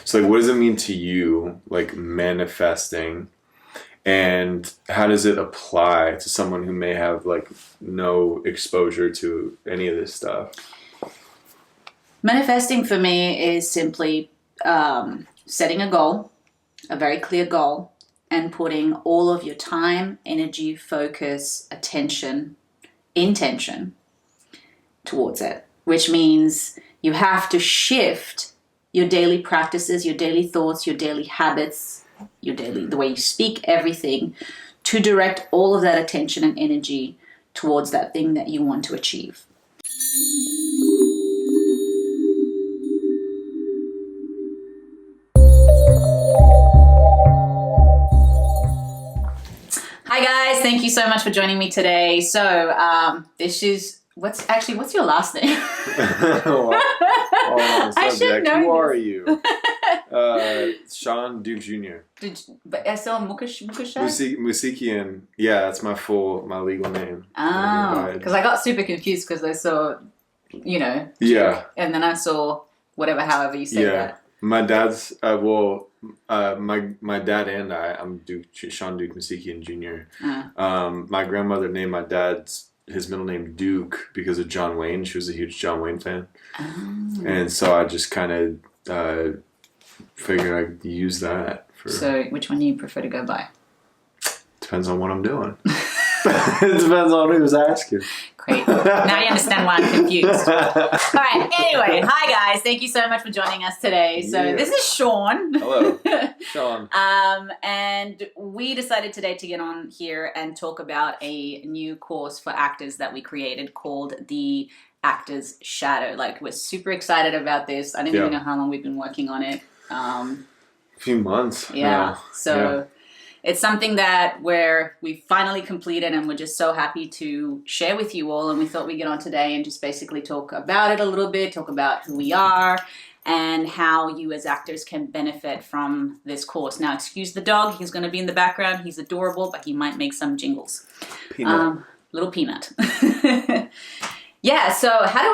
So like, what does it mean to you, like manifesting, and how does it apply to someone who may have like no exposure to any of this stuff? Manifesting for me is simply setting a goal, a very clear goal, and putting all of your time, energy, focus, attention, intention towards it, which means you have to shift your daily practices, your daily thoughts, your daily habits, the way you speak, everything, to direct all of that attention and energy towards that thing that you want to achieve. Hi guys, thank you so much for joining me today. So this is, what's your last name? I should know. Who are you? Sean Duke Jr. But I saw Musikian. Yeah, that's my legal name. Oh, because I got super confused because I saw, Yeah. And then I saw however you say that. My dad's my dad and I'm Sean Duke Musikian Jr. My grandmother named my dad's his middle name Duke because of John Wayne. She was a huge John Wayne fan. And so I just kind of figured I'd use that. So which one do you prefer to go by? Depends on what I'm doing. It depends on who's asking. Great. Now you understand why I'm confused. All right. Anyway, hi guys. Thank you so much for joining us today. So This is Sean. Hello, Sean. And we decided today to get on here and talk about a new course for actors that we created called the Actor's Shadow. Like, we're super excited about this. I don't even know how long we've been working on it. A few months. Yeah. It's something that we finally completed, and we're just so happy to share with you all. And we thought we'd get on today and just basically talk about it a little bit, talk about who we are and how you as actors can benefit from this course. Now, excuse the dog. He's going to be in the background. He's adorable, but he might make some jingles. Peanut. Little Peanut. Yeah, so how do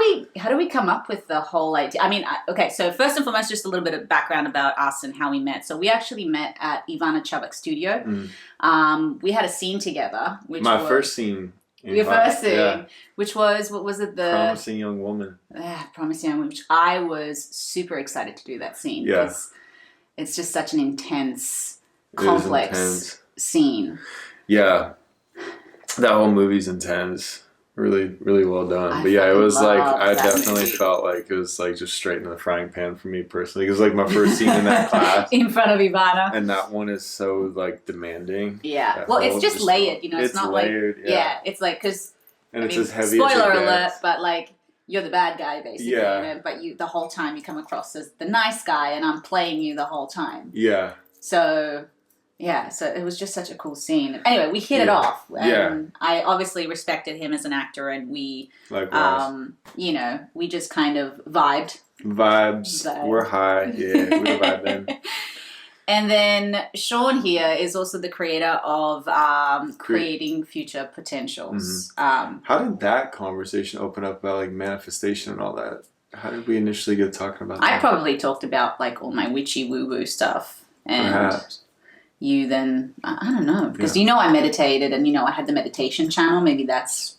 we come up with the whole idea? I mean, okay, so first and foremost, just a little bit of background about us and how we met. So we actually met at Ivana Chubbuck's studio. We had a scene together. First scene. Your first scene, which was, what was it? The Promising Young Woman. Promising Young Woman, which I was super excited to do that scene. Yeah. It's just such an intense, complex scene. Yeah. That whole movie's intense. Really, really well done. But yeah, it was like, I definitely felt like it was like just straight in the frying pan for me personally. It was like my first scene in that class. In front of Ivana. And that one is so like demanding. Yeah. Well, it's just layered, it's not layered, like, yeah, it's like, because, it's as heavy spoiler as it alert, gets. But like, you're the bad guy basically. Yeah. But the whole time you come across as the nice guy, and I'm playing you the whole time. Yeah. So it was just such a cool scene. Anyway, we hit it off. And I obviously respected him as an actor, and we, likewise. We just kind of vibed. Vibes. We're high. Yeah, we were vibing. And then Sean here is also the creator of Creating Future Potentials. How did that conversation open up about like manifestation and all that? How did we initially get talking about that? I probably talked about like all my witchy woo-woo stuff. And perhaps. You then, I don't know, because I meditated, and I had the meditation channel. Maybe that's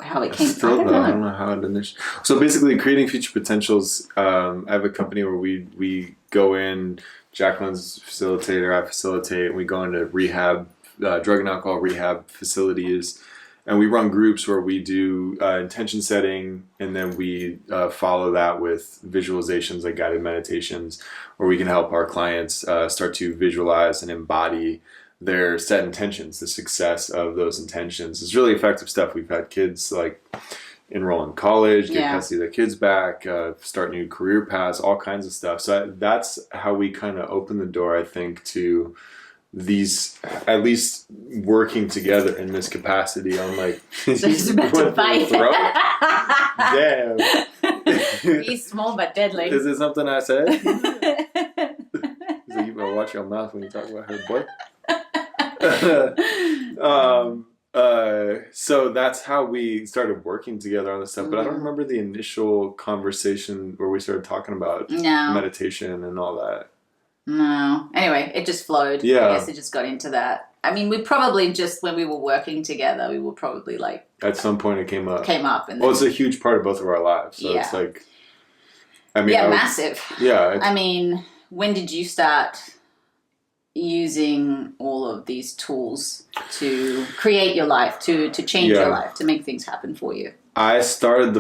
how it came from. I don't know how it initially. So basically, Creating Future Potentials, I have a company where we go in, Jacqueline's facilitator, I facilitate, and we go into rehab, drug and alcohol rehab facilities, and we run groups where we do intention setting, and then we follow that with visualizations, like guided meditations, where we can help our clients start to visualize and embody their set intentions, the success of those intentions. It's really effective stuff. We've had kids like enroll in college, get custody of their kids back, start new career paths, all kinds of stuff. So that's how we kind of open the door, I think, to these, at least working together in this capacity on like so he's about to fight. Damn. He's small but deadly. Is it something I said? He's like, you better watch your mouth when you talk about her, boy. So that's how we started working together on this stuff, but I don't remember the initial conversation where we started talking about meditation and all that. No. Anyway, it just flowed. Yeah. I guess it just got into that. I mean, we probably just, when we were working together, we were probably like... At some point it came up. And Well, it's a huge part of both of our lives. So Yeah. it's like, I mean... Yeah, massive. Yeah. I mean, when did you start using all of these tools to create your life, to change your life, to make things happen for you? I started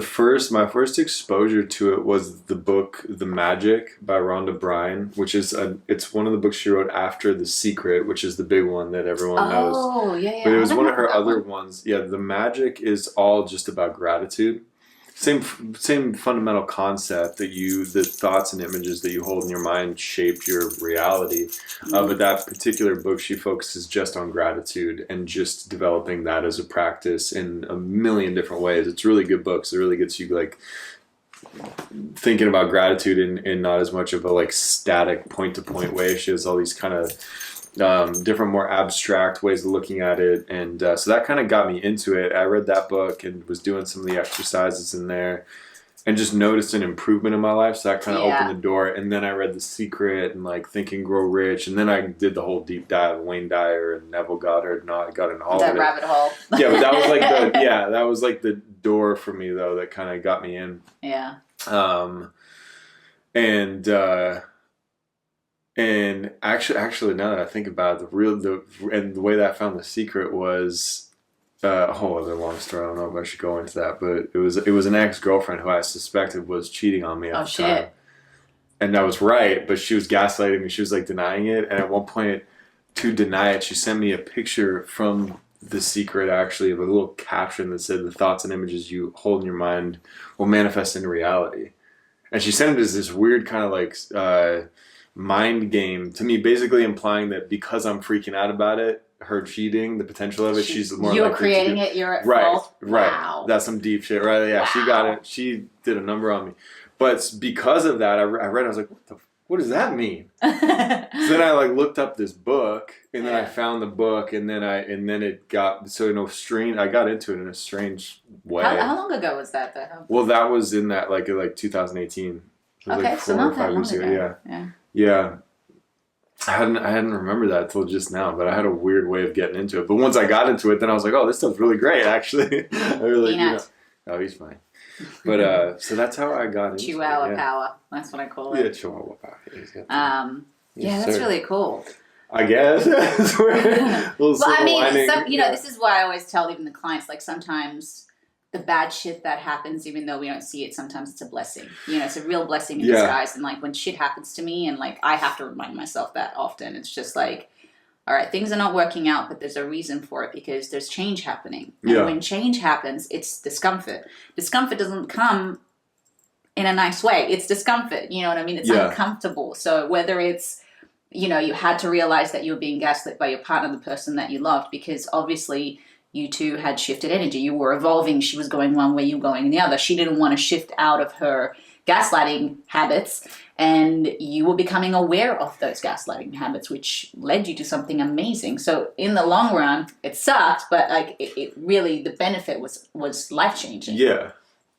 my first exposure to it was the book The Magic by Rhonda Byrne, which is it's one of the books she wrote after The Secret, which is the big one that everyone knows. Oh, yeah. But it was one of her other ones. Yeah, The Magic is all just about gratitude. Same fundamental concept that the thoughts and images that you hold in your mind shape your reality. But that particular book, she focuses just on gratitude and just developing that as a practice in a million different ways. It's a really good book. So it really gets you like thinking about gratitude in not as much of a like static point to point way. She has all these kind of different, more abstract ways of looking at it, and so that kind of got me into it. I read that book and was doing some of the exercises in there, and just noticed an improvement in my life. So that kind of opened the door. And then I read The Secret and like Think and Grow Rich, and then I did the whole deep dive of Wayne Dyer and Neville Goddard, and I got in all that of it. Rabbit hole. Yeah, but that was like the door for me though that kind of got me in. Yeah. And actually, now that I think about it, the way that I found The Secret was a whole other long story. I don't know if I should go into that, but it was an ex-girlfriend who I suspected was cheating on me at the time. And I was right, but she was gaslighting me. She was like denying it, and at one point, to deny it, she sent me a picture from The Secret, actually, of a little caption that said, "The thoughts and images you hold in your mind will manifest into reality." And she sent it as this weird kind of like mind game to me, basically implying that because I'm freaking out about it, her cheating, the potential of it, she's more you're likely creating to it, you're at right, fault. right. Wow. That's some deep shit, right? Yeah, wow. She got it. She did a number on me, but because of that, I read. I was like, what does that mean? So then I like looked up this book, and then I found the book, and then it got so I got into it in a strange way. How long ago was that though? Well, that was in that like 2018. It was okay, like 4 so not or 5 years ago. Yeah. I hadn't remembered that till just now, but I had a weird way of getting into it. But once I got into it, then I was like, oh, this stuff's really great, actually. I really, oh, he's fine. But so that's how I got into Chihuahua power. That's what I call it. Yeah, Chihuahua power. That's really cool. I guess. Well, I mean, this is why I always tell even the clients, like sometimes the bad shit that happens, even though we don't see it, sometimes it's a blessing. It's a real blessing in disguise. And like when shit happens to me, and like I have to remind myself that often. It's just like, all right, things are not working out, but there's a reason for it because there's change happening. And when change happens, it's discomfort. Discomfort doesn't come in a nice way. It's discomfort. You know what I mean? It's uncomfortable. So whether it's, you had to realize that you were being gaslit by your partner, the person that you loved, because obviously you two had shifted energy. You were evolving. She was going one way, you going the other. She didn't want to shift out of her gaslighting habits, and you were becoming aware of those gaslighting habits, which led you to something amazing. So in the long run, it sucked, but like it really, the benefit was life-changing. Yeah,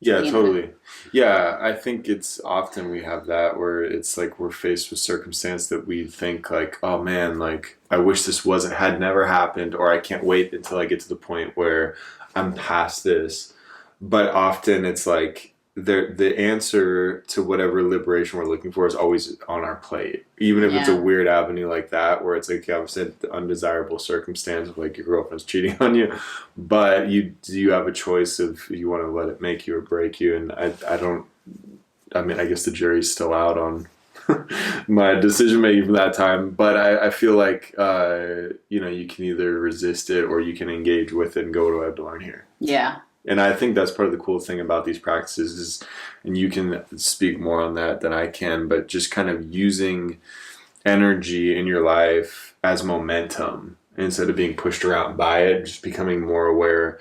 totally. Yeah, I think it's often we have that where it's like we're faced with circumstance that we think like, oh man, like I wish this had never happened, or I can't wait until I get to the point where I'm past this. But often it's like the answer to whatever liberation we're looking for is always on our plate. Even if it's a weird avenue like that, where it's like I've said, the undesirable circumstance of like your girlfriend's cheating on you, but you have a choice of you want to let it make you or break you. And I guess the jury's still out on my decision making from that time, but I feel like you can either resist it or you can engage with it and go, what do I have to learn here? Yeah. And I think that's part of the cool thing about these practices is, and you can speak more on that than I can, but just kind of using energy in your life as momentum instead of being pushed around by it, just becoming more aware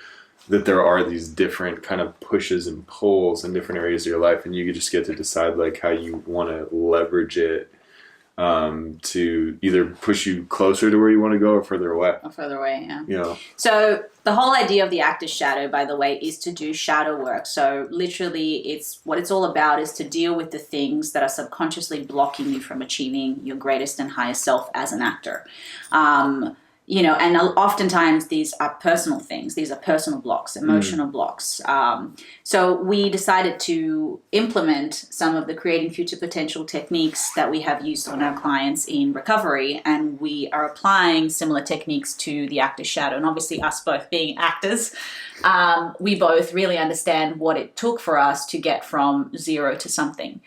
that there are these different kind of pushes and pulls in different areas of your life, and you just get to decide like how you want to leverage it to either push you closer to where you want to go or further away. Or further away, yeah. You know. So the whole idea of the actor's shadow, by the way, is to do shadow work. So literally, it's all about is to deal with the things that are subconsciously blocking you from achieving your greatest and highest self as an actor. And oftentimes these are personal things. These are personal blocks, emotional blocks. So we decided to implement some of the creating future potential techniques that we have used on our clients in recovery, and we are applying similar techniques to the actor's shadow. And obviously, us both being actors, we both really understand what it took for us to get from zero to something.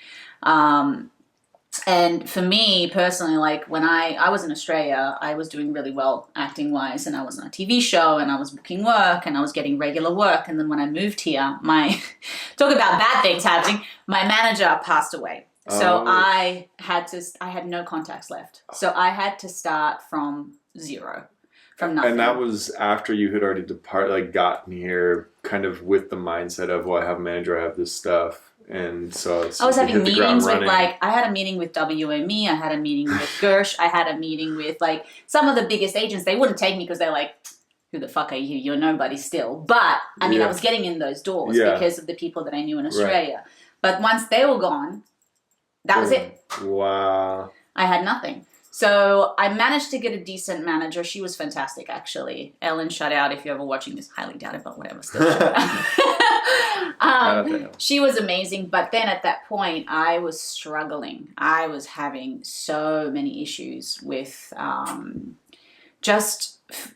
And for me personally, like when I was in Australia, I was doing really well acting wise, and I was on a TV show and I was booking work and I was getting regular work. And then when I moved here, talk about bad things happening, my manager passed away. So I had no contacts left. So I had to start from zero, from nothing. And that was after you had already gotten here kind of with the mindset of, well, I have a manager, I have this stuff. And so I was having meetings with I had a meeting with WME, I had a meeting with Gersh, I had a meeting with some of the biggest agents. They wouldn't take me because they're like, who the fuck are you? You're nobody still. But I mean, I was getting in those doors because of the people that I knew in Australia. Right. But once they were gone, that was it. Wow. I had nothing. So I managed to get a decent manager. She was fantastic, actually. Ellen, shout out if you're ever watching this. Highly doubt it, but whatever. Still shout out. She was amazing. But then at that point, I was struggling. I was having so many issues with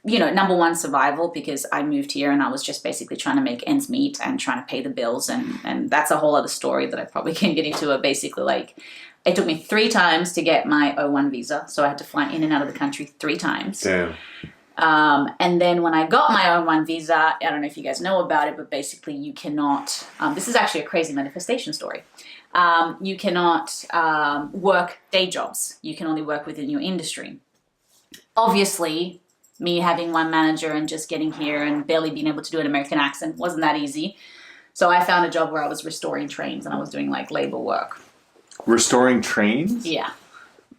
number one, survival, because I moved here and I was just basically trying to make ends meet and trying to pay the bills. And that's a whole other story that I probably can't get into. But basically, it took me 3 times to get my O1 visa. So I had to fly in and out of the country 3 times. Damn. And then when I got my O1 visa, I don't know if you guys know about it, but basically you cannot, this is actually a crazy manifestation story. You cannot work day jobs. You can only work within your industry. Obviously, me having one manager and just getting here and barely being able to do an American accent wasn't that easy. So I found a job where I was restoring trains and I was doing labor work. Restoring trains? Yeah.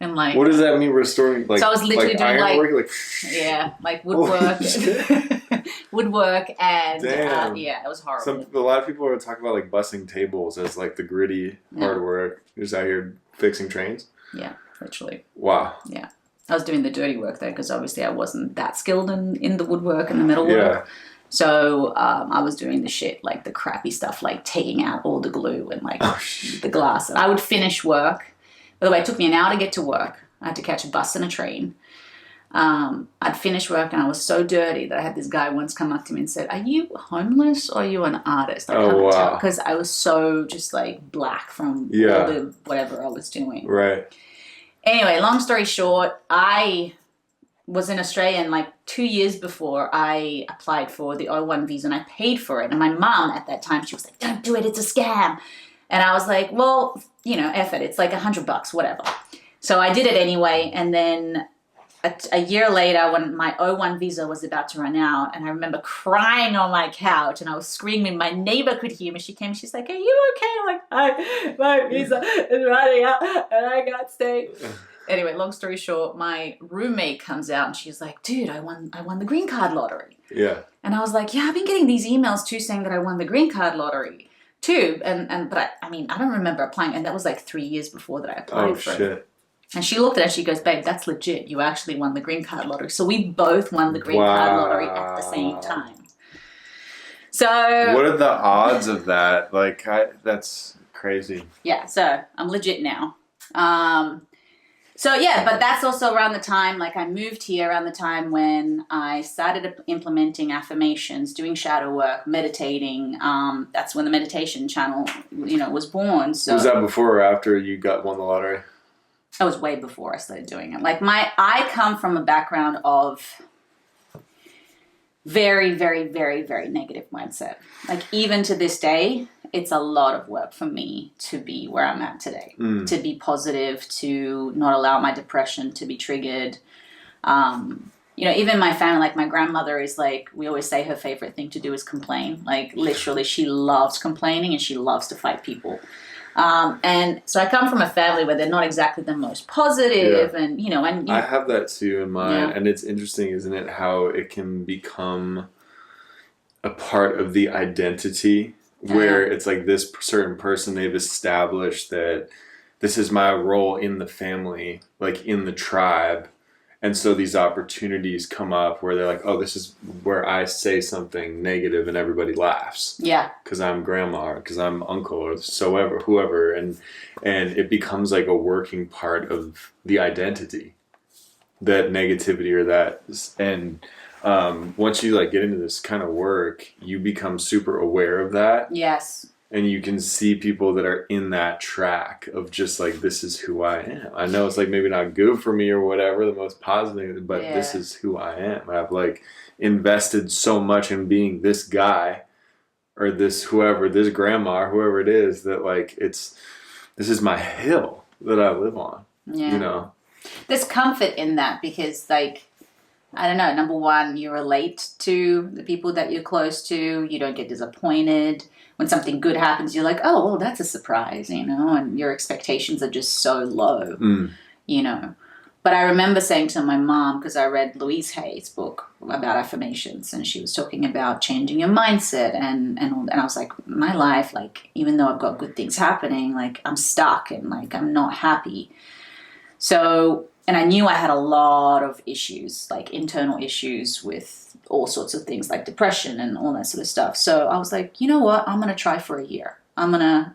And what does that mean, restoring? So I was literally doing ironwork? woodwork. Woodwork and it was horrible. A lot of people are talking about bussing tables as the gritty hard work. You're just out here fixing trains? Yeah, literally. Wow. Yeah. I was doing the dirty work though, because obviously I wasn't that skilled in the woodwork and the metal work. So I was doing the shit, the crappy stuff, taking out all the glue and the glass. And I would finish work. By the way, it took me an hour to get to work. I had to catch a bus and a train. I'd finish work and I was so dirty that I had this guy once come up to me and said, "Are you homeless or are you an artist?" I can't tell, because I was so just black from all the whatever I was doing. Right. Anyway, long story short, I was in Australia and 2 years before I applied for the O1 visa and I paid for it. And my mum at that time, she was like, "Don't do it, it's a scam." And I was like, well, F it, it's $100, whatever. So I did it anyway. And then a year later, when my O1 visa was about to run out, and I remember crying on my couch and I was screaming, my neighbor could hear me. She came, she's like, "Are you okay?" I'm like, my visa is running out and I got stayed. Anyway, long story short, my roommate comes out and she's like, "Dude, I won the green card lottery." Yeah. And I was like, "Yeah, I've been getting these emails too saying that I won the green card lottery too." But I don't remember applying, and that was 3 years before that I applied for it. And she looked at it and she goes, "Babe, that's legit. You actually won the green card lottery." So we both won the green card lottery at the same time. So what are the odds of that? That's crazy. Yeah, so I'm legit now. But that's also around the time, I moved here around the time when I started implementing affirmations, doing shadow work, meditating. That's when the meditation channel, was born. So was that before or after you won the lottery? That was way before I started doing it. I come from a background of very, very, very, very negative mindset. Even to this day, it's a lot of work for me to be where I'm at today, to be positive, to not allow my depression to be triggered. Even my family, my grandmother is we always say her favorite thing to do is complain. Literally, she loves complaining and she loves to fight people. And so I come from a family where they're not exactly the most positive, Yeah. and, you know, and I have that too in mind, Yeah. and it's interesting, isn't it, how it can become a part of the identity where it's like this certain person, they've established that this is my role in the family, like in the tribe. And so these opportunities come up where they're like, oh, this is where I say something negative and everybody laughs. Yeah. Because I'm grandma or because I'm uncle or whoever. And it becomes like a working part of the identity, that negativity or that. And once you like get into this kind of work, you become super aware of that. Yes. And you can see people that are in that track of just like, this is who I am. I know it's like maybe not good for me or whatever, the most positive, but this is who I am. I've like invested so much in being this guy or this whoever, this grandma, or whoever it is, that like this is my hill that I live on. Yeah. You know? There's comfort in that because, like, I don't know, number one, you relate to the people that you're close to. You don't get disappointed. When something good happens, you're like, oh, well, that's a surprise, you know, and your expectations are just so low, you know. But I remember saying to my mom, because I read Louise Hay's book about affirmations, and she was talking about changing your mindset, and I was like, my life, like, even though I've got good things happening, like, I'm stuck and, like, I'm not happy. So, and I knew I had a lot of issues, like internal issues with all sorts of things like depression and all that sort of stuff. So I was like, you know what? I'm going to try for a year. I'm going to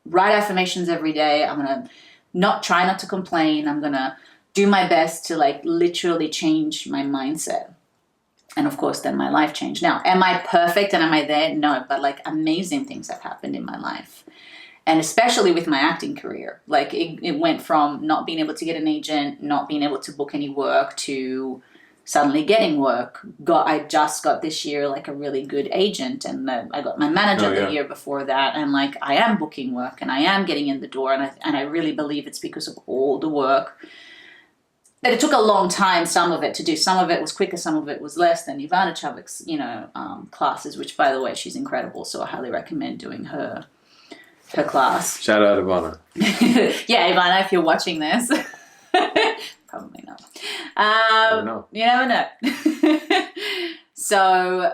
write affirmations every day. I'm going to try not to complain. I'm going to do my best to like literally change my mindset. And of course, then my life changed. Now, am I perfect and am I there? No, but like amazing things have happened in my life. And especially with my acting career, like it went from not being able to get an agent, not being able to book any work, to suddenly getting work. I just got this year like a really good agent, and I got my manager the year before that, and like I am booking work and I am getting in the door, and I really believe it's because of all the work. That it took a long time, some of it to do. Some of it was quicker, some of it was less than Ivana Chavik's, classes, which by the way, she's incredible. So I highly recommend doing her class. Shout out Ivana. Yeah, Ivana, if you're watching this. Probably not. You never know. So,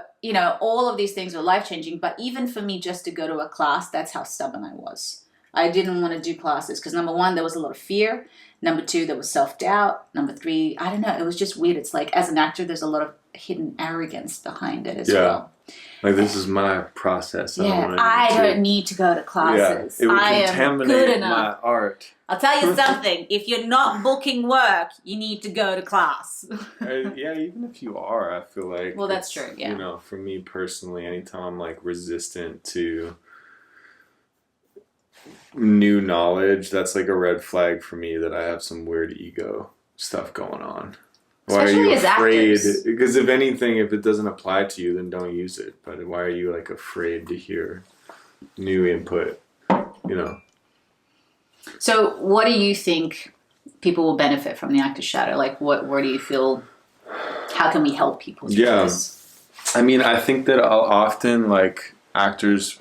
all of these things were life-changing. But even for me just to go to a class, that's how stubborn I was. I didn't want to do classes because, number one, there was a lot of fear. Number two, there was self-doubt. Number three, I don't know. It was just weird. It's like, as an actor, there's a lot of hidden arrogance behind it as well. Like, this is my process. I don't need to go to classes. Yeah, it would I am good enough. my art. I'll tell you something. If you're not booking work, you need to go to class. Even if you are, I feel like... Well, that's true, yeah. For me personally, anytime I'm, like, resistant to new knowledge, that's, like, a red flag for me that I have some weird ego stuff going on. Why Especially are you as afraid? Actors. Because if anything, if it doesn't apply to you, then don't use it. But why are you like afraid to hear new input? So, what do you think people will benefit from the Actor's Shadow? Like, where do you feel? How can we help people? This? I mean, I think that I'll often like actors,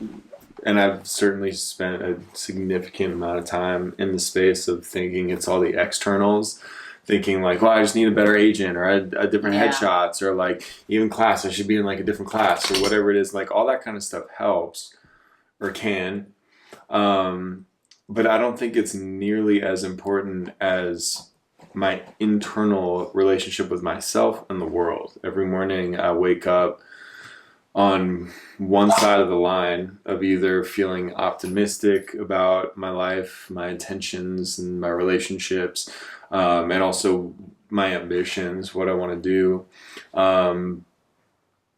and I've certainly spent a significant amount of time in the space of thinking it's all the externals. Thinking like, well, I just need a better agent or a different headshots, or like even class, I should be in like a different class or whatever it is. Like all that kind of stuff helps or can. But I don't think it's nearly as important as my internal relationship with myself and the world. Every morning I wake up on one side of the line of either feeling optimistic about my life, my intentions and my relationships, and also my ambitions, what I want to do.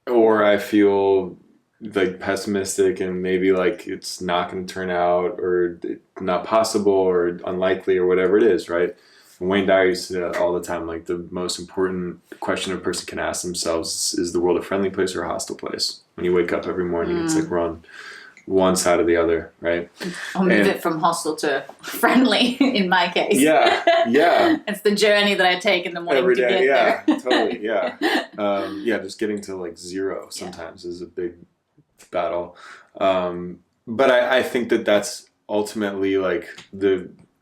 Or I feel like pessimistic and maybe like it's not going to turn out or not possible or unlikely or whatever it is, right? Wayne Dyer used to say that all the time, like the most important question a person can ask themselves is the world a friendly place or a hostile place? When you wake up every morning, it's like we're on one side or the other, right? I'll move it from hostile to friendly in my case. Yeah. It's the journey that I take in the morning every to day. get there. Totally, just getting to like zero sometimes is a big battle. But I think that that's ultimately, like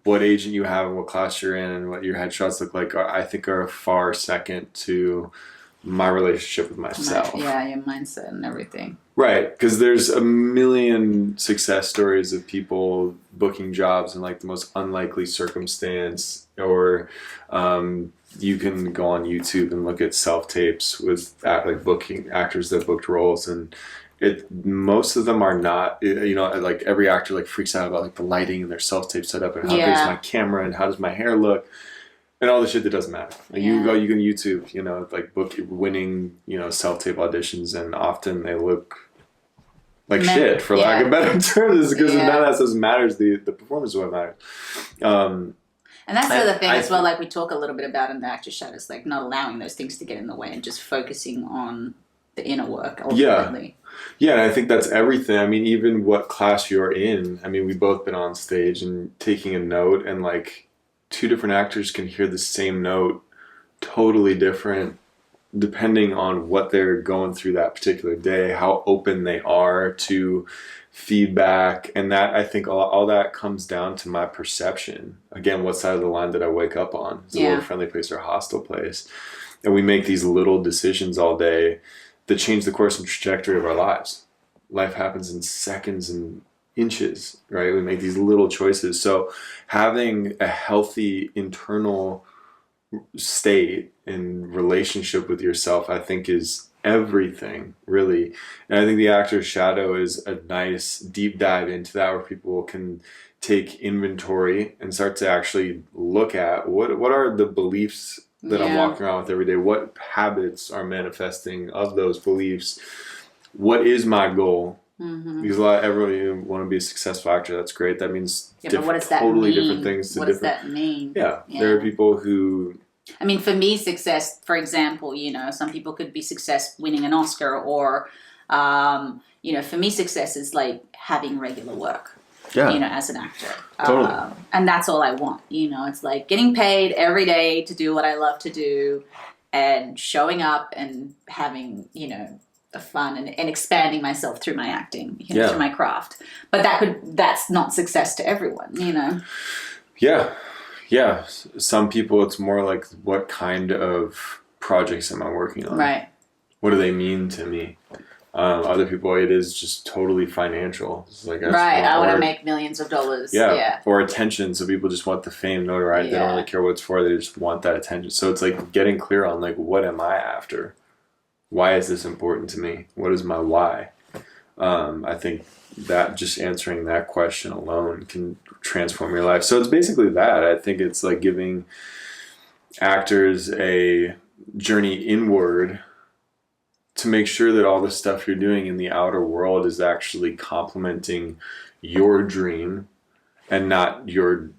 what agent you have and what class you're in and what your headshots look like, I think are a far second to my relationship with myself. Your mindset and everything. Right, because there's a million success stories of people booking jobs in like the most unlikely circumstance, or you can go on YouTube and look at self-tapes with like booking actors that booked roles, and most of them are not, like every actor like freaks out about like the lighting and their self-tape setup and how big is my camera and how does my hair look. And all the shit that doesn't matter. Like you can YouTube, like book winning, self-tape auditions, and often they look like shit, for lack of better terms, because none of that stuff matters. The performance is what matters. And that's the other thing as well, like we talk a little bit about in the Actor Shadows, like not allowing those things to get in the way and just focusing on the inner work ultimately. Yeah, and I think that's everything. I mean, even what class you're in, I mean, we've both been on stage and taking a note, and like two different actors can hear the same note totally different depending on what they're going through that particular day, how open they are to feedback, and that, I think all that comes down to my perception. Again, what side of the line did I wake up on? Is it a friendly place or a hostile place? And we make these little decisions all day that change the course and trajectory of our lives. Life happens in seconds and inches, right? We make these little choices. So having a healthy internal state and relationship with yourself, I think, is everything, really. And I think the Actor's Shadow is a nice deep dive into that, where people can take inventory and start to actually look at what are the beliefs that I'm walking around with every day, what habits are manifesting of those beliefs, what is my goal. Because everybody want to be a successful actor. That's great. That means but what does that totally mean? different things. Does that mean? Yeah, there are people who. I mean, for me, success, for example, some people could be success winning an Oscar, or, for me, success is like having regular work. As an actor. Totally. And that's all I want. It's like getting paid every day to do what I love to do, and showing up and having, the fun and expanding myself through my acting, through my craft. But that's not success to everyone, Yeah. Some people, it's more like, what kind of projects am I working on? Right. What do they mean to me? Other people, it is just totally financial. It's like, I want to make millions of dollars. Yeah. Or attention. So people just want the fame, notoriety. They don't really care what it's for. They just want that attention. So it's like getting clear on, like, what am I after? Why is this important to me? What is my why? I think that just answering that question alone can transform your life. So it's basically that. I think it's like giving actors a journey inward to make sure that all the stuff you're doing in the outer world is actually complementing your dream, and not your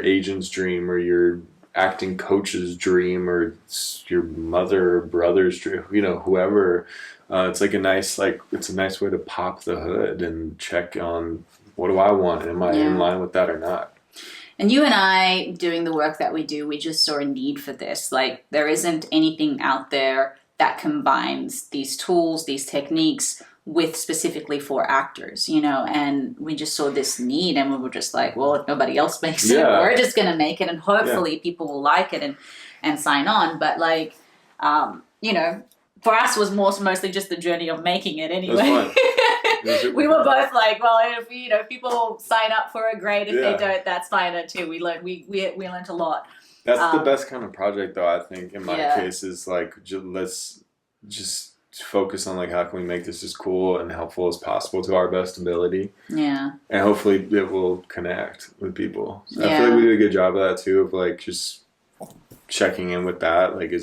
agent's dream, or your acting coach's dream, or your mother or brother's dream, whoever. It's like it's a nice way to pop the hood and check on, what do I want? Am I in line with that or not? And you and I, doing the work that we do, we just saw a need for this. Like, there isn't anything out there that combines these tools, these techniques, with specifically for actors, and we just saw this need, and we were just like, well, if nobody else makes it, we're just going to make it, and hopefully people will like it and sign on. But like, for us, was mostly just the journey of making it anyway. We were both like, well, if people sign up for it, great. If they don't, that's fine too. We learned a lot. That's the best kind of project, though, I think, in my case, is like, let's just focus on, like, how can we make this as cool and helpful as possible to our best ability. Yeah. And hopefully it will connect with people. So I feel like we do a good job of that too, of like just checking in with that. Like,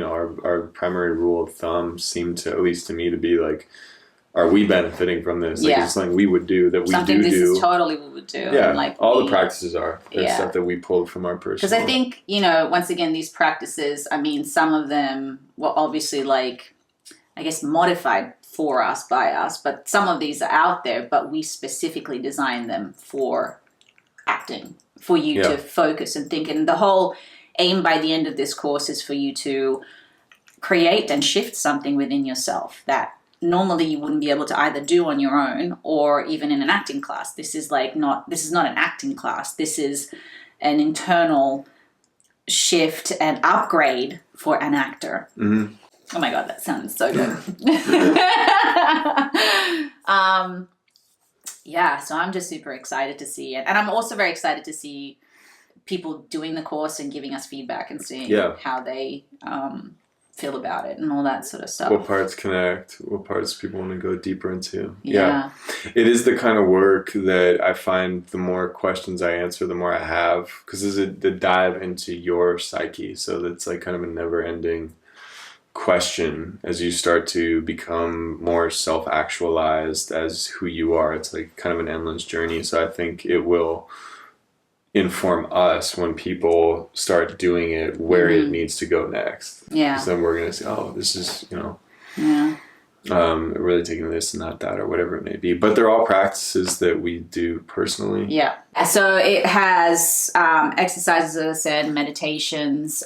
our primary rule of thumb seemed to, at least to me, to be like, are we benefiting from this? Like, it's something we would do that we something do. This is totally what we would do. Yeah, and like all the practices are. There's stuff that we pulled from our personal. Because I think, once again, these practices, I mean, some of them were obviously, like, I guess, modified for us, by us, but some of these are out there, but we specifically designed them for acting, for you to focus and think. And the whole aim by the end of this course is for you to create and shift something within yourself that normally you wouldn't be able to either do on your own or even in an acting class. This is not an acting class. This is an internal shift and upgrade for an actor. Mm-hmm. Oh my God, that sounds so good. Yeah, so I'm just super excited to see it. And I'm also very excited to see people doing the course and giving us feedback and seeing how they feel about it and all that sort of stuff. What parts connect, what parts people want to go deeper into. Yeah. It is the kind of work that I find the more questions I answer, the more I have, because there's the dive into your psyche. So that's like kind of a never ending question as you start to become more self-actualized as who you are. It's like kind of an endless journey. So I think it will inform us when people start doing it where it needs to go next. Yeah. Because then we're going to say, oh, this is, really taking this and not that or whatever it may be. But they're all practices that we do personally. Yeah. So it has exercises, as I said, meditations,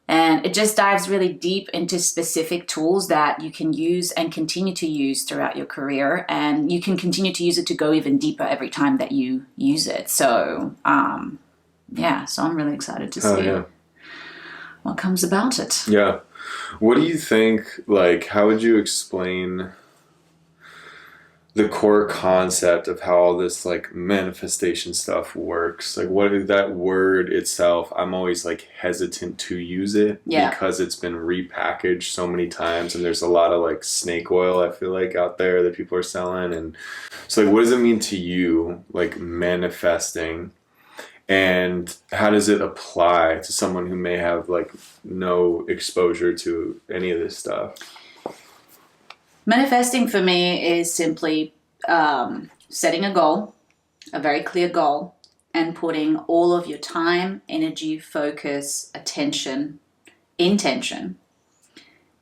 and it just dives really deep into specific tools that you can use and continue to use throughout your career. And you can continue to use it to go even deeper every time that you use it. So, so I'm really excited to see what comes about it. Yeah. What do you think, like, how would you explain the core concept of how all this like manifestation stuff works? Like, what is that word itself? I'm always like hesitant to use it because it's been repackaged so many times, and there's a lot of like snake oil, I feel like, out there that people are selling. And so like, what does it mean to you, like manifesting, and how does it apply to someone who may have like no exposure to any of this stuff? Manifesting for me is simply setting a goal, a very clear goal, and putting all of your time, energy, focus, attention, intention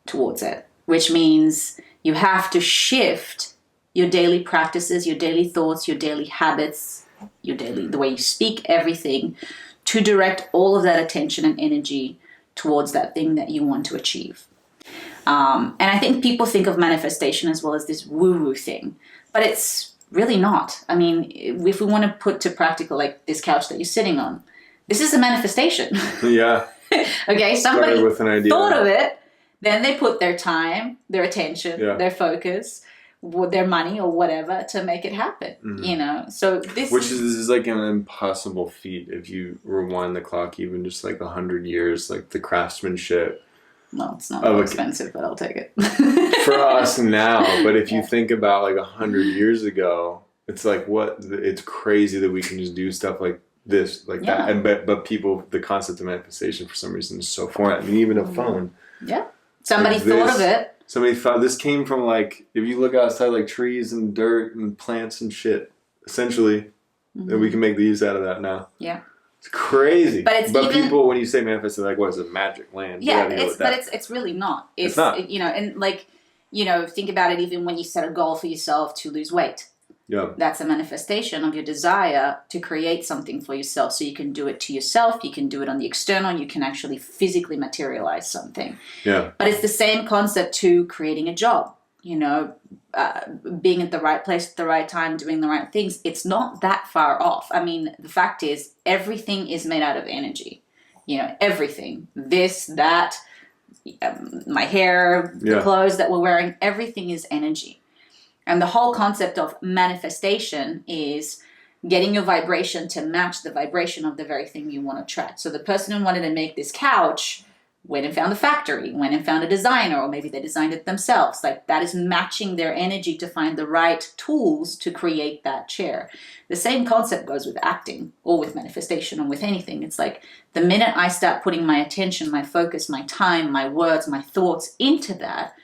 towards it, which means you have to shift your daily practices, your daily thoughts, your daily habits, the way you speak, everything, to direct all of that attention and energy towards that thing that you want to achieve. And I think people think of manifestation as well as this woo-woo thing, but it's really not. I mean, if we want to put to practical, like this couch that you're sitting on, this is a manifestation. Yeah. Okay, somebody with an idea. thought of it, then they put their time, their attention, their focus, their money or whatever to make it happen, So this is like an impossible feat if you rewind the clock even just like 100 years, like the craftsmanship. Well, it's not that expensive, but I'll take it. For us now, but if you think about like 100 years ago, it's like it's crazy that we can just do stuff like this, like that. And but people, the concept of manifestation for some reason is so foreign. I mean, even a phone. Yeah. Somebody thought of it. Somebody thought this came from like, if you look outside, like trees and dirt and plants and shit, essentially, and we can make these out of that now. Yeah. It's crazy. But people, when you say manifest, they're like, what is it, magic land? Yeah, it's really not. It's not. And like, think about it even when you set a goal for yourself to lose weight. Yeah. That's a manifestation of your desire to create something for yourself. So you can do it to yourself, you can do it on the external, you can actually physically materialize something. Yeah. But it's the same concept to creating a job, being at the right place at the right time, doing the right things. It's not that far off. I mean, the fact is, everything is made out of energy. Everything. This, that, my hair, the clothes that we're wearing, everything is energy. And the whole concept of manifestation is getting your vibration to match the vibration of the very thing you want to attract. So the person who wanted to make this couch went and found a factory, went and found a designer, or maybe they designed it themselves. Like, that is matching their energy to find the right tools to create that chair. The same concept goes with acting or with manifestation or with anything. It's like the minute I start putting my attention, my focus, my time, my words, my thoughts into that,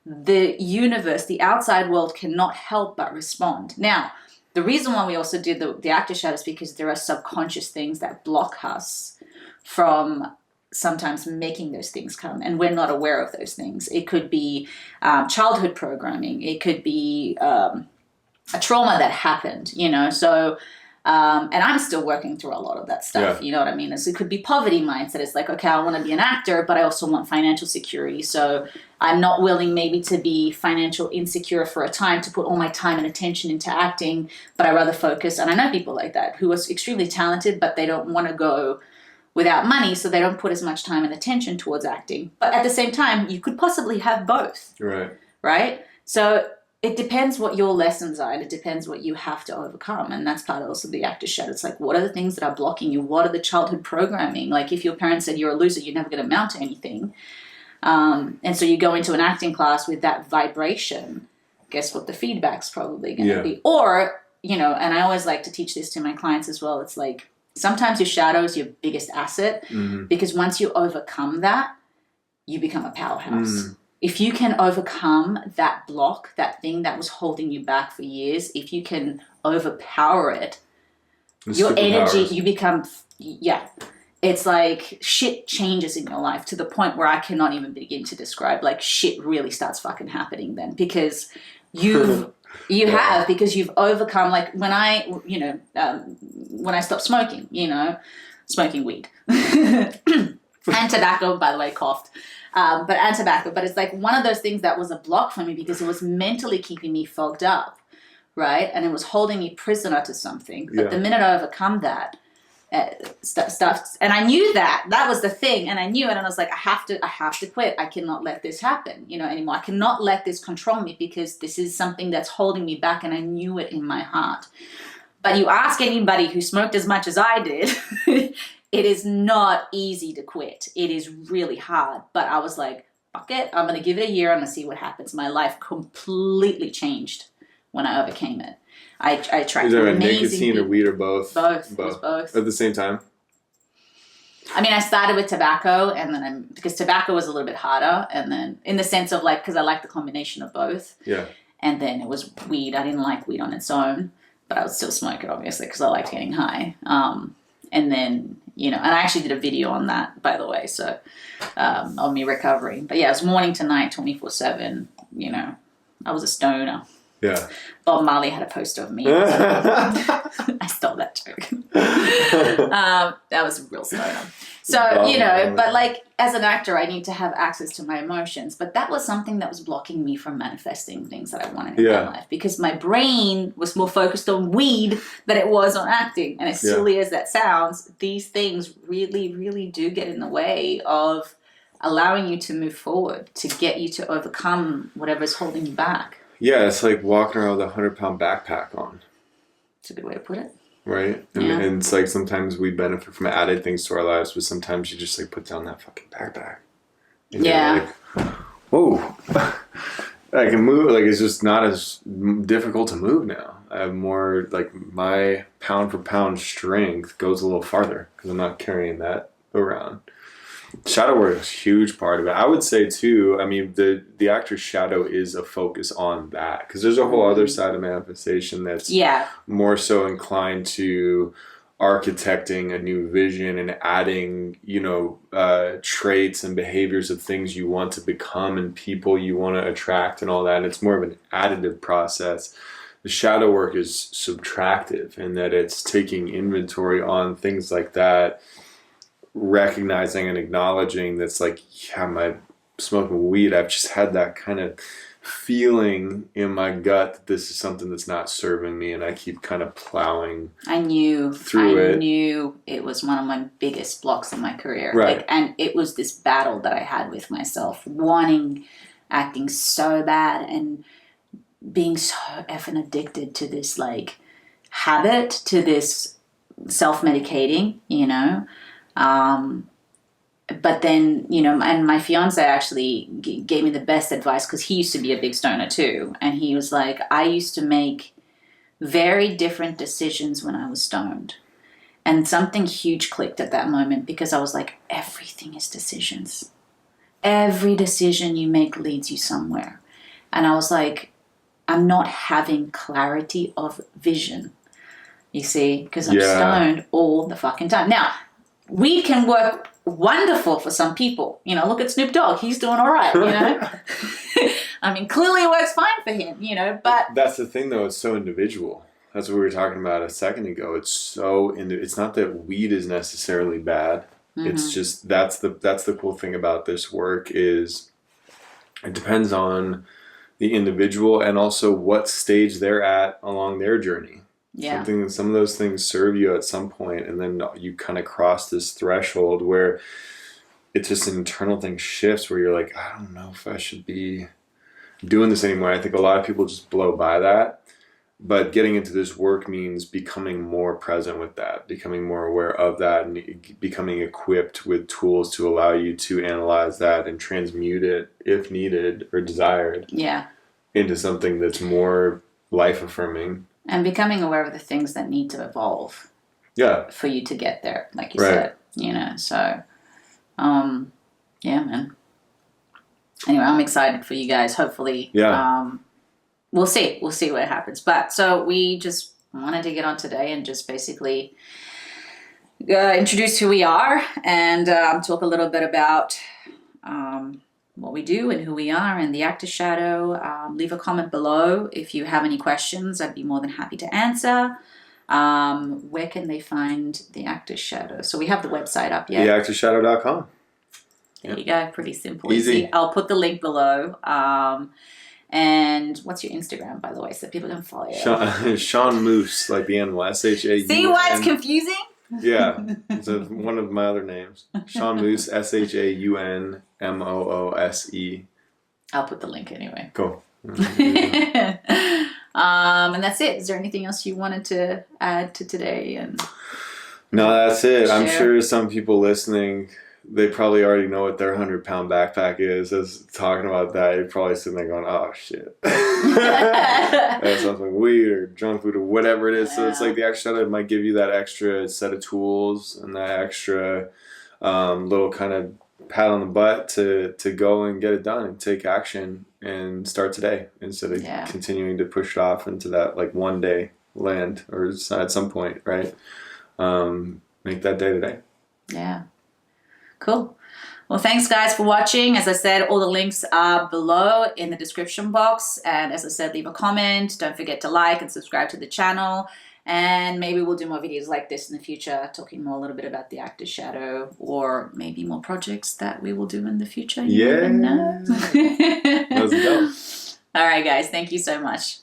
the universe, the outside world cannot help but respond. Now, the reason why we also do the actor shadow is because there are subconscious things that block us from sometimes making those things come, and we're not aware of those things. It could be childhood programming. It could be a trauma that happened, So And I'm still working through a lot of that stuff. Yeah. You know what I mean? So it could be poverty mindset. It's like, okay, I want to be an actor, but I also want financial security. So I'm not willing maybe to be financial insecure for a time to put all my time and attention into acting, but I rather focus. And I know people like that who are extremely talented, but they don't want to go without money, so they don't put as much time and attention towards acting. But at the same time, you could possibly have both. Right? So it depends what your lessons are, and it depends what you have to overcome. And that's part of also the actor's shadow. It's like, what are the things that are blocking you? What are the childhood programming? Like, if your parents said you're a loser, you're never going to amount to anything. And so you go into an acting class with that vibration, guess what the feedback's probably going to be? Or, and I always like to teach this to my clients as well. It's like, sometimes your shadow is your biggest asset, because once you overcome that, you become a powerhouse. If you can overcome that block, that thing that was holding you back for years, if you can overpower it, your energy, you become, it's like shit changes in your life to the point where I cannot even begin to describe. Like, shit really starts fucking happening then, because because you've overcome, like when I stopped smoking, smoking weed and tobacco, by the way, coughed. And tobacco, but it's like one of those things that was a block for me because it was mentally keeping me fogged up, right? And it was holding me prisoner to something. But the minute I overcome that stuff, and I knew that was the thing, and I knew it, and I was like, I have to quit. I cannot let this happen, anymore. I cannot let this control me, because this is something that's holding me back, and I knew it in my heart. But you ask anybody who smoked as much as I did. It is not easy to quit. It is really hard. But I was like, fuck it. I'm going to give it a year. I'm going to see what happens. My life completely changed when I overcame it. I tried. Is there a nicotine or weed or both? Both. It was both. At the same time? I mean, I started with tobacco, and then because tobacco was a little bit harder, and then in the sense of like, because I like the combination of both. Yeah. And then it was weed. I didn't like weed on its own, but I would still smoke it, obviously, because I liked getting high. And then, and I actually did a video on that, by the way, so on me recovering. But yeah, it was morning to night, 24/7, I was a stoner. Yeah. Bob Marley had a poster of me. I stole that joke. That was a real stoner. So, but like as an actor, I need to have access to my emotions. But that was something that was blocking me from manifesting things that I wanted in my life, because my brain was more focused on weed than it was on acting. And as silly as that sounds, these things really, really do get in the way of allowing you to move forward, to get you to overcome whatever's holding you back. Yeah, it's like walking around with a 100-pound backpack on. It's a good way to put it. Right? And it's like sometimes we benefit from added things to our lives, but sometimes you just like put down that fucking backpack. And you're like, whoa. I can move. Like, it's just not as difficult to move now. I have more, like, my pound for pound strength goes a little farther because I'm not carrying that around. Shadow work is a huge part of it. I would say too, I mean, the actor's shadow is a focus on that, because there's a whole other side of manifestation that's more so inclined to architecting a new vision and adding, traits and behaviors of things you want to become and people you want to attract and all that. And it's more of an additive process. The shadow work is subtractive in that it's taking inventory on things like that, recognizing and acknowledging that's like, my smoking weed, I've just had that kind of feeling in my gut that this is something that's not serving me, and I keep kind of plowing I knew it was one of my biggest blocks in my career. Right. And it was this battle that I had with myself, wanting acting so bad and being so effing addicted to this like habit, to this self-medicating, but then, and my fiance actually gave me the best advice, because he used to be a big stoner too. And he was like, I used to make very different decisions when I was stoned. And something huge clicked at that moment, because I was like, everything is decisions. Every decision you make leads you somewhere. And I was like, I'm not having clarity of vision, you see, because I'm stoned all the fucking time. Now, weed can work wonderful for some people. Look at Snoop Dogg. He's doing all right, I mean, clearly it works fine for him, but... That's the thing, though. It's so individual. That's what we were talking about a second ago. It's so it's not that weed is necessarily bad. It's just that's the cool thing about this work is it depends on the individual and also what stage they're at along their journey. Yeah. Some of those things serve you at some point, and then you kind of cross this threshold where it's just an internal thing shifts where you're like, I don't know if I should be doing this anymore. I think a lot of people just blow by that. But getting into this work means becoming more present with that, becoming more aware of that, and becoming equipped with tools to allow you to analyze that and transmute it, if needed or desired, into something that's more life-affirming. And becoming aware of the things that need to evolve for you to get there, like you said, so, yeah, man. Anyway, I'm excited for you guys. Hopefully, we'll see what happens. But so we just wanted to get on today and just basically introduce who we are and talk a little bit about what we do and who we are and the actor shadow. Leave a comment below if you have any questions. I'd be more than happy to answer. Where can they find the actor shadow? So we have the website up yet. theactorshadow.com. There you go. Pretty simple. Easy. I'll put the link below. And what's your Instagram, by the way, so people can follow you? Sean Moose, like the animal. SHAUN. See why it's confusing? Yeah, it's one of my other names. Sean Moose, SHAUNMOOSE. I'll put the link anyway. Cool. And that's it. Is there anything else you wanted to add to today? And no, that's it. I'm sure some people listening, they probably already know what their 100-pound backpack is. As talking about that, you're probably sitting there going, "Oh shit, that's something weed or junk food or whatever it is." So it's like the extra shadow might give you that extra set of tools and that extra little kind of pat on the butt to go and get it done and take action and start today instead of continuing to push it off into that like one day land or at some point, right? Make that day today. Yeah. Cool. Well, thanks guys for watching. As I said, all the links are below in the description box. And as I said, leave a comment. Don't forget to like and subscribe to the channel. And maybe we'll do more videos like this in the future, talking more a little bit about the actor shadow or maybe more projects that we will do in the future. You never know. Let's go. All right, guys. Thank you so much.